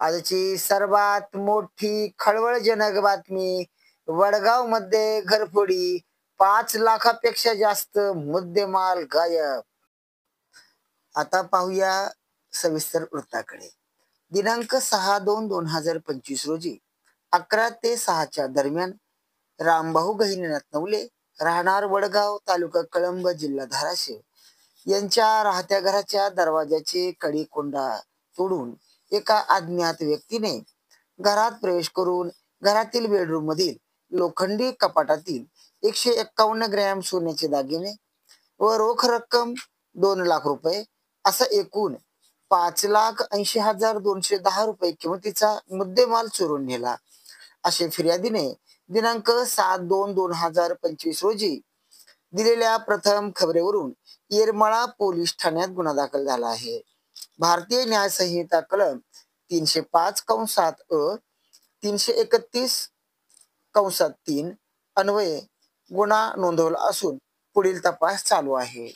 आजची सर्वात मोठी खळबळजनक बातमी. वडगाव मध्ये घरफोडी, 5 लाखापेक्षा जास्त मुद्देमाल गायब. आता पाहूया सविस्तर वृत्ताकडे. दिनांक 6/2/2025 रोजी 11 ते 6च्या दरम्यान रामभाऊ गहिनीनाथ नवले, राहणार वडगाव, तालुका कळंब, जिल्हा धाराशिव यांच्या राहत्या घराच्या दरवाजाचे कडी कोंडा तोडून एका अज्ञात व्यक्तीने घरात प्रवेश करून घरातील बेडरूम मधील लोखंडी कपाटातील 151 ग्रॅम सोन्याचे दागिने व रोख रक्कम 2 लाख रुपये असा एकूण 5,80,210 रुपये किमतीचा मुद्देमाल चोरून नेला, असे फिर्यादीने दिनांक 7/2/2025 रोजी दिलेल्या प्रथम खबरेवरून येरमाळा पोलीस ठाण्यात गुन्हा दाखल झाला आहे. भारतीय न्याय संहिता कलम 305(अ) 331(3) अन्वये गुन्हा नोंदवला असून पुढील तपास चालू आहे.